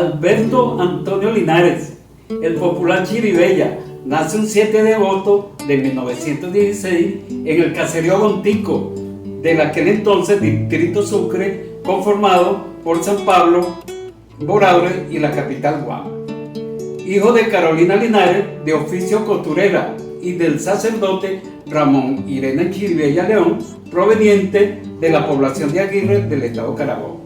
Alberto Antonio Linares, el popular Chiribella, nace un 7 de agosto de 1916 en el caserío Bontico, del aquel entonces Distrito Sucre, conformado por San Pablo, Boraure y la capital Guama. Hijo de Carolina Linares, de oficio costurera, y del sacerdote Ramón Irene Chiribella León, proveniente de la población de Aguirre del estado Carabobo,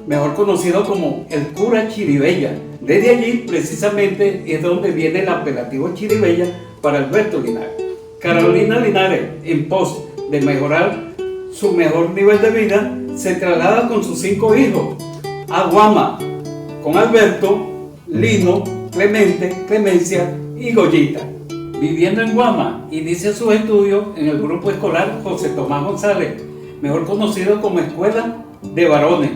mejor conocido como el cura Chiribella. Desde allí precisamente es donde viene el apelativo Chiribella para Alberto Linares. Carolina Linares, en pos de mejorar su mejor nivel de vida, se traslada con sus 5 hijos a Guama, con Alberto, Lino, Clemente, Clemencia y Goyita. Viviendo en Guama, inicia sus estudios en el grupo escolar José Tomás González, mejor conocido como Escuela de Varones,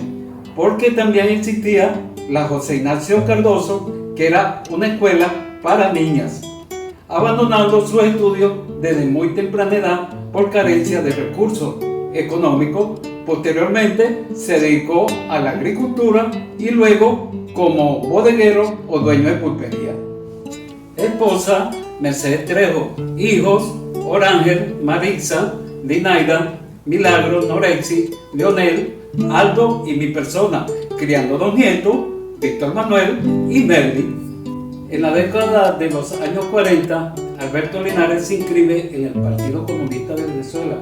porque también existía la José Ignacio Cardoso, que era una escuela para niñas, abandonando sus estudios desde muy temprana edad por carencia de recursos económicos. Posteriormente se dedicó a la agricultura y luego como bodeguero o dueño de pulpería. Esposa Mercedes Trejo, hijos Orángel, Marisa, Dinaida, Milagro, Norexi, Leonel, Aldo y mi persona, criando 2 nietos, Víctor Manuel y Merly. En la década de los años 40, Alberto Linares se inscribe en el Partido Comunista de Venezuela,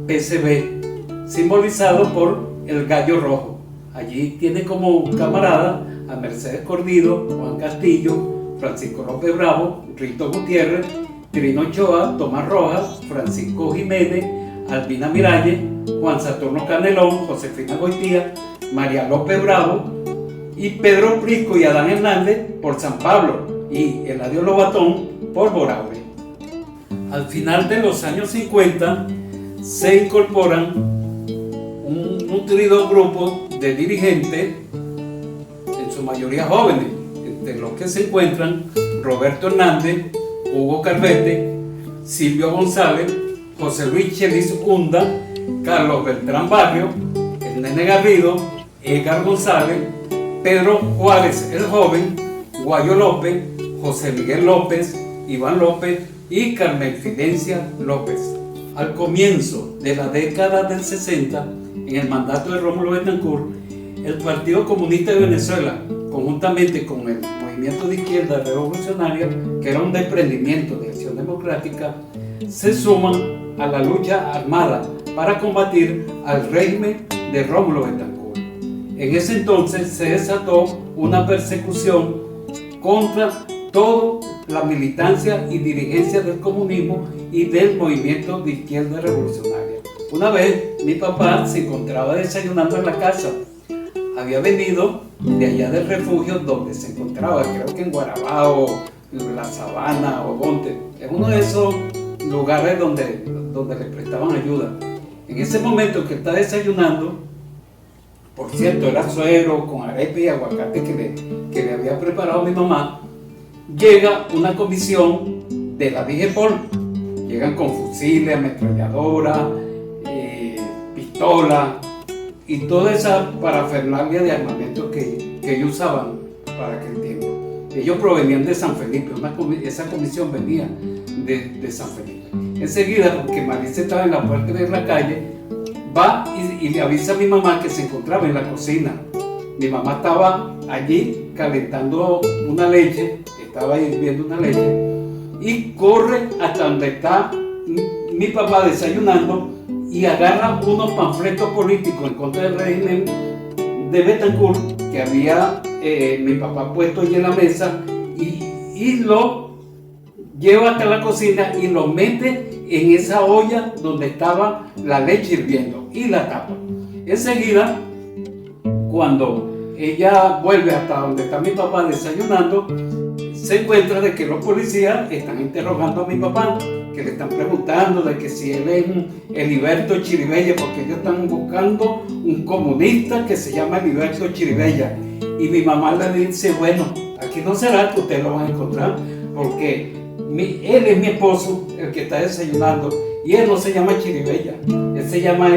PCV, simbolizado por el gallo rojo. Allí tiene como camarada a Mercedes Cordido, Juan Castillo, Francisco López Bravo, Rito Gutiérrez, Trino Ochoa, Tomás Rojas, Francisco Jiménez, Albina Miralles, Juan Saturno Canelón, Josefina Goitía, María López Bravo y Pedro Prisco y Adán Hernández por San Pablo y Eladio Lobatón por Boraure. Al final de los años 50 se incorporan un nutrido grupo de dirigentes, en su mayoría jóvenes, entre los que se encuentran Roberto Hernández, Hugo Carvete, Silvio González, José Luis Chelis Hunda, Carlos Beltrán Barrio, el Nene Garrido, Edgar González, Pedro Juárez el Joven, Guayo López, José Miguel López, Iván López y Carmen Fidencia López. Al comienzo de la década del 60, en el mandato de Rómulo Betancourt, el Partido Comunista de Venezuela, conjuntamente con el Movimiento de Izquierda Revolucionaria, que era un desprendimiento de Acción Democrática, se suman a la lucha armada para combatir al régimen de Rómulo Betancourt. En ese entonces se desató una persecución contra toda la militancia y dirigencia del comunismo y del movimiento de izquierda revolucionaria. Una vez mi papá se encontraba desayunando en la casa. Había venido de allá del refugio donde se encontraba, creo que en Guarabao, La Sabana o Monte, en uno de esos lugares donde le prestaban ayuda. En ese momento que está desayunando, por cierto, era suero con arepa y aguacate que le había preparado mi mamá, llega una comisión de la Vigepol. Llegan con fusiles, ametralladoras, pistolas y toda esa parafernalia de armamento que ellos usaban para aquel tiempo. Ellos provenían de San Felipe, esa comisión venía de San Felipe. Enseguida, porque Marisa estaba en la puerta de la calle, va y le avisa a mi mamá que se encontraba en la cocina. Mi mamá estaba allí calentando una leche, estaba hirviendo una leche, y corre hasta donde está mi papá desayunando y agarra unos panfletos políticos en contra del régimen de Betancourt que había mi papá puesto allí en la mesa y lo lleva hasta la cocina y lo mete en esa olla donde estaba la leche hirviendo y la tapa. Enseguida, cuando ella vuelve hasta donde está mi papá desayunando, se encuentra de que los policías están interrogando a mi papá, que le están preguntando de que si él es Heriberto Chiribella, porque ellos están buscando un comunista que se llama Heriberto Chiribella. Y mi mamá le dice, bueno, aquí no será que ustedes lo van a encontrar, porque él es mi esposo, el que está desayunando, y él no se llama Chiribella, él se llama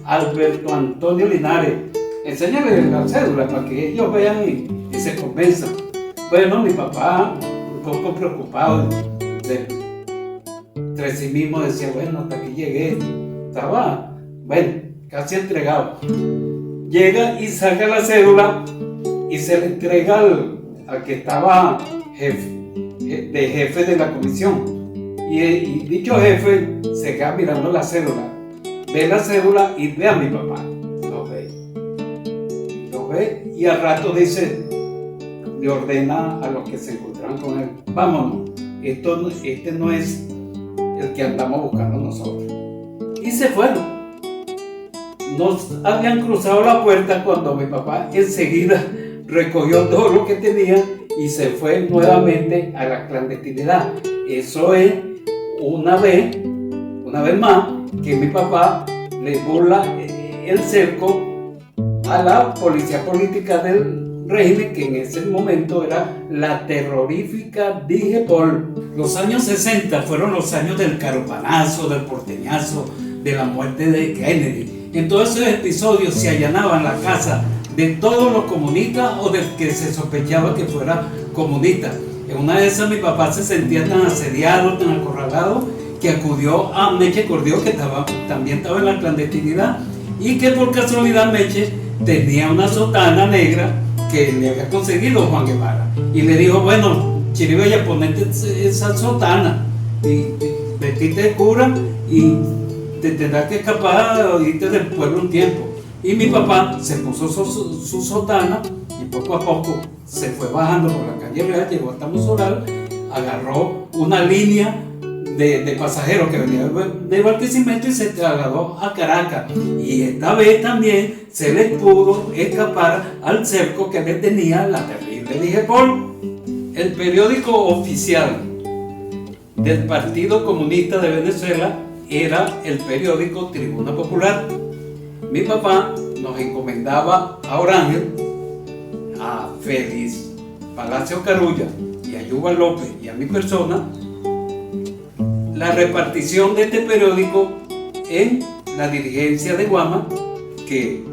Alberto Antonio Linares. Enséñale la cédula para que ellos vean y se convenzan. Bueno, mi papá, un poco preocupado entre sí mismo, decía, bueno, hasta aquí llegué. Estaba, bueno, casi entregado. Llega y saca la cédula y se le entrega al que estaba jefe de la comisión. Y dicho jefe se queda mirando la cédula. Ve la cédula y ve a mi papá. Lo ve y al rato dice, le ordena a los que se encontraban con él, vámonos, este no es el que andamos buscando nosotros. Y se fueron. Nos habían cruzado la puerta cuando mi papá enseguida recogió todo lo que tenía y se fue nuevamente a la clandestinidad. Eso es una vez más que mi papá le burla el cerco a la policía política del régimen, que en ese momento era la terrorífica DIGEPOL. Los años 60 fueron los años del carupanazo, del porteñazo, de la muerte de Kennedy. En todos esos episodios se allanaban la casa de todos los comunistas o del que se sospechaba que fuera comunista. En una de esas mi papá se sentía tan asediado, tan acorralado, que acudió a Meche Cordió, que también estaba en la clandestinidad, y que por casualidad Meche tenía una sotana negra que le había conseguido Juan Guevara. Y le dijo, bueno, Chiribella, ponete esa sotana y vestite de cura y te tendrás que escapar o irte del pueblo un tiempo. Y mi papá se puso su sotana y poco a poco se fue bajando por la calle Real, llegó hasta Musoral, agarró una línea de pasajeros que venía de Barquisimeto y se trasladó a Caracas. Y esta vez también se le pudo escapar al cerco que le tenía la terrible DIGEPOL. El periódico oficial del Partido Comunista de Venezuela era el periódico Tribuna Popular. Mi papá nos encomendaba a Orángel, a Félix Palacio Carulla y a Yuval López y a mi persona la repartición de este periódico en la dirigencia de Guama, que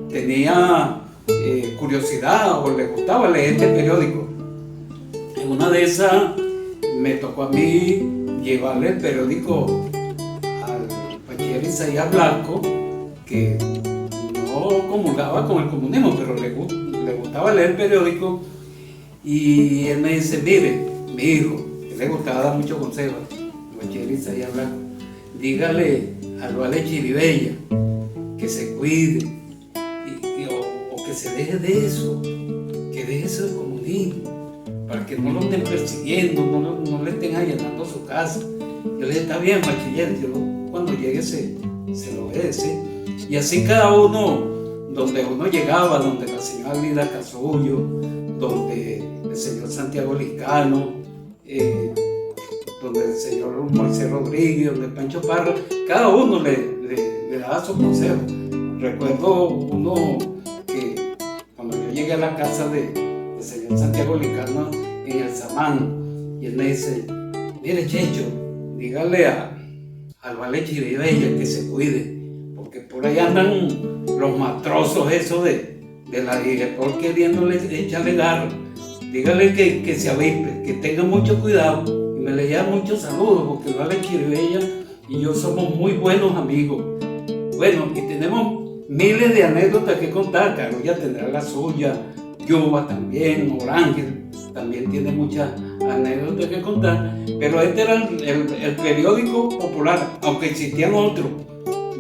tenía curiosidad o le gustaba leer este periódico. En una de esas me tocó a mí llevarle el periódico al bachiller Isaías Blanco, que no comulgaba con el comunismo, pero le gustaba leer el periódico. Y él me dice, mire, mi hijo, que le gustaba dar muchos consejos, el bachiller Isaías Blanco, dígale al Vale Chiribella que se cuide o que se deje de eso, que deje eso del comunismo, para que no lo estén persiguiendo, no le estén allanando su casa. Yo le dije, está bien, bachiller, yo cuando llegue se lo voy a decir. Y así cada uno, donde uno llegaba, donde la señora Lida Casullo, donde el señor Santiago Liscano, donde el señor Moisés Rodríguez, donde Pancho Parra, cada uno le daba su consejo. Recuerdo uno que cuando yo llegué a la casa del señor Santiago Liscano en el Samán, y él me dice, mire Checho, dígale al Vale Chiribella que se cuide, porque por ahí andan los matrosos esos de la DIGEPOL queriéndole echarle garra. Dígale que se avispe, que tenga mucho cuidado. Y me le da muchos saludos, porque Vale Chiribella y yo somos muy buenos amigos. Bueno, y tenemos miles de anécdotas que contar. Carulla tendrá la suya, Yuba también, Orángel también tiene muchas anécdotas que contar. Pero este era el periódico popular, aunque existían otros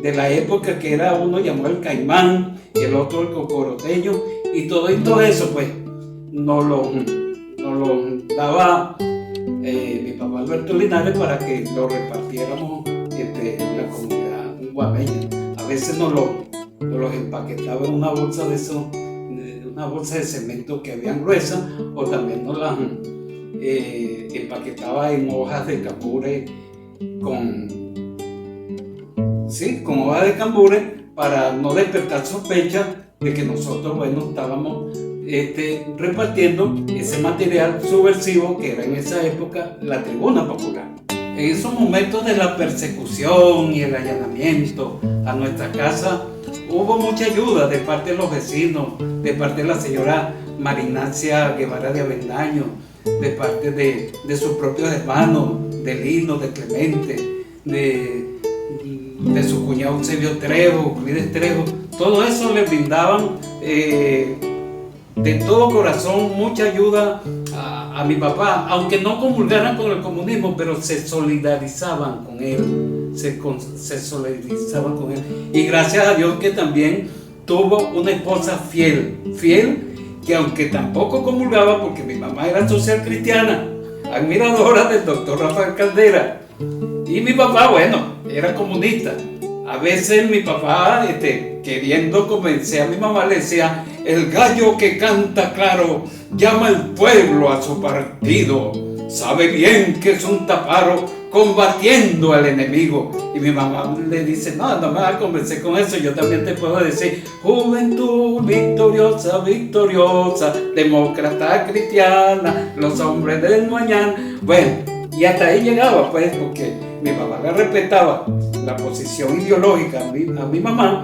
de la época, que era uno llamado El Caimán y el otro El Cocoroteño, y todo eso pues nos lo daba mi papá Alberto Linares para que lo repartiéramos entre la comunidad guameña. A veces nos los empaquetaba en una bolsa una bolsa de cemento que habían gruesa, o también nos las empaquetaba en hojas de cambure con hojas de cambure, para no despertar sospecha de que nosotros, bueno, estábamos repartiendo ese material subversivo que era en esa época la Tribuna Popular. En esos momentos de la persecución y el allanamiento a nuestra casa, hubo mucha ayuda de parte de los vecinos, de parte de la señora Marinacia Guevara de Avendaño, de parte de sus propios hermanos, de Lino, de Clemente, de su cuñado Eusebio Trejo, Euclides Trejo. Todo eso le brindaban de todo corazón mucha ayuda a mi papá, aunque no comulgaran con el comunismo, pero se solidarizaban con él, se solidarizaban con él. Y gracias a Dios que también tuvo una esposa fiel, que aunque tampoco comulgaba, porque mi mamá era social cristiana, admiradora del doctor Rafael Caldera, y mi papá, bueno, era comunista. A veces mi papá, queriendo convencer a mi mamá, le decía: el gallo que canta claro llama al pueblo a su partido, sabe bien que es un taparo combatiendo al enemigo. Y mi mamá le dice: no me vas a convencer con eso, yo también te puedo decir: juventud victoriosa, victoriosa, demócrata cristiana, los hombres del mañana. Bueno, y hasta ahí llegaba, pues, porque mi mamá le respetaba la posición ideológica a mi mamá,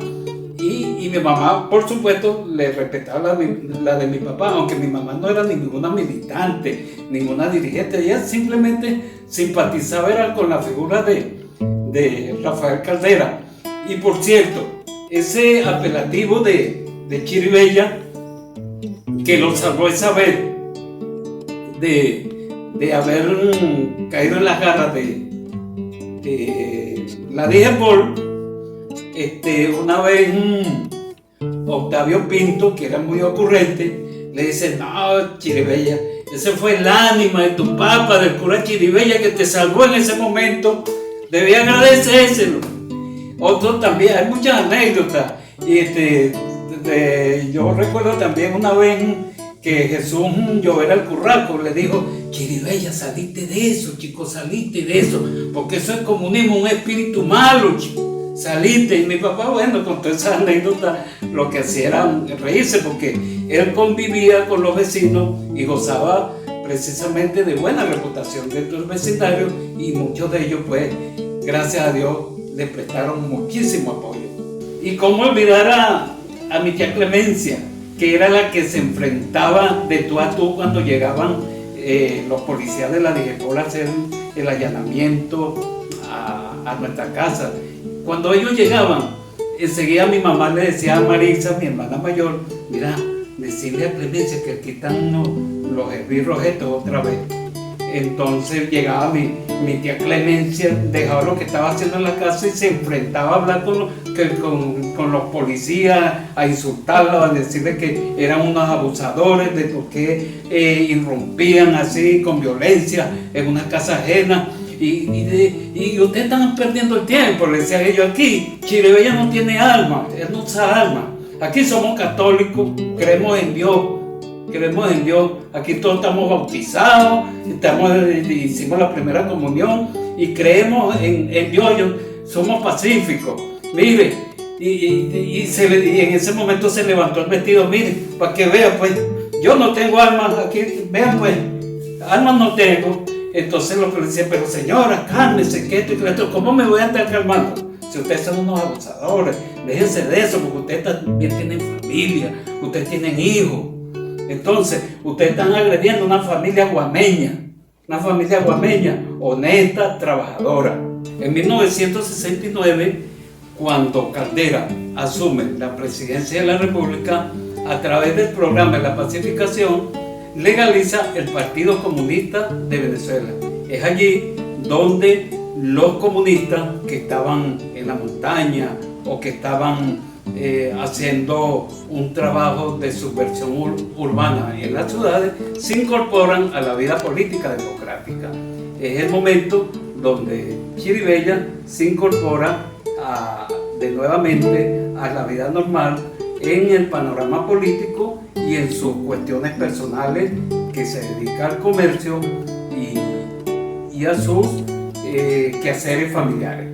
y mi mamá, por supuesto, le respetaba la de mi papá, aunque mi mamá no era ninguna militante, ninguna dirigente. Ella simplemente simpatizaba era con la figura de Rafael Caldera. Y por cierto, ese apelativo de Chiribella, que lo salvó esa vez de haber caído en las garras de la Digepol. Una vez Octavio Pinto, que era muy ocurrente, le dice: no, Chiribella, ese fue el ánima de tu papa, del cura Chiribella, que te salvó en ese momento, debía agradecérselo. Otro también, hay muchas anécdotas. Yo recuerdo también una vez que Jesús Llovera el Curraco le dijo: Chiribella, salite de eso, chico, salite de eso, porque eso es comunismo, un espíritu malo, chico. Saliste. Y mi papá, bueno, con todas esas anécdotas, lo que hacía era reírse, porque él convivía con los vecinos y gozaba precisamente de buena reputación dentro del vecindario, y muchos de ellos, pues, gracias a Dios, le prestaron muchísimo apoyo. Y cómo olvidar a mi tía Clemencia, que era la que se enfrentaba de tú a tú cuando llegaban los policías de la Digepol a hacer el allanamiento a nuestra casa. Cuando ellos llegaban, enseguida mi mamá le decía a Marisa, mi hermana mayor: mira, decirle a Clemencia que aquí están los esbirros estos otra vez. Entonces llegaba mi tía Clemencia, dejaba lo que estaba haciendo en la casa y se enfrentaba a hablar con los policías, a insultarlos, a decirles que eran unos abusadores, de por qué irrumpían así con violencia en una casa ajena. Y ustedes están perdiendo el tiempo, le decía ellos. Aquí Chiribella no tiene alma, él no usa alma. Aquí somos católicos, creemos en Dios, aquí todos estamos bautizados, hicimos la primera comunión y creemos en Dios, somos pacíficos. Mire, y en ese momento se levantó el vestido: mire, para que vean, pues, yo no tengo alma, aquí, vean, pues, almas no tengo. Entonces los policías: pero señora, cálmese, que esto y que esto, ¿cómo me voy a estar calmando? Si ustedes son unos abusadores, déjense de eso, porque ustedes también tienen familia, ustedes tienen hijos. Entonces, ustedes están agrediendo a una familia guameña, honesta, trabajadora. En 1969, cuando Caldera asume la presidencia de la República, a través del programa de la pacificación, legaliza el Partido Comunista de Venezuela. Es allí donde los comunistas que estaban en la montaña o que estaban haciendo un trabajo de subversión urbana en las ciudades se incorporan a la vida política democrática. Es el momento donde Chiribella se incorpora nuevamente a la vida normal en el panorama político y en sus cuestiones personales, que se dedica al comercio y a sus quehaceres familiares.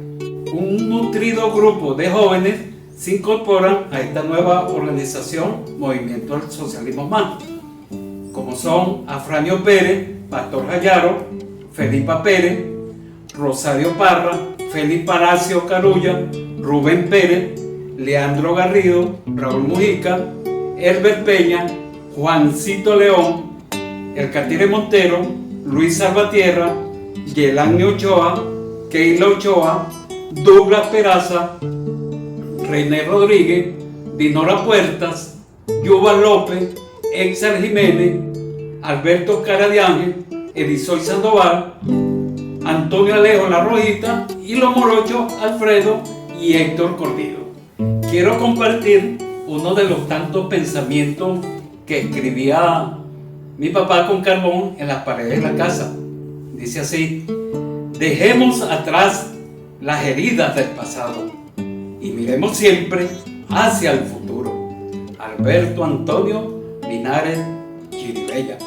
Un nutrido grupo de jóvenes se incorporan a esta nueva organización, Movimiento del Socialismo Más, como son Afranio Pérez, Pastor Jayaro, Felipa Pérez, Rosario Parra, Félix Palacio Carulla, Rubén Pérez, Leandro Garrido, Raúl Mujica, Herbert Peña, Juancito León, El Catire Montero, Luis Salvatierra, Yelani Ochoa, Keila Ochoa, Douglas Peraza, René Rodríguez, Dinora Puertas, Yuval López, Exar Jiménez, Alberto Cara de Ángel, Edisoy Sandoval, Antonio Alejo La Rojita y los morochos Alfredo y Héctor Cordido. Quiero compartir uno de los tantos pensamientos que escribía mi papá con carbón en las paredes de la casa. Dice así: dejemos atrás las heridas del pasado y miremos siempre hacia el futuro. Alberto Antonio Linares Chiribella.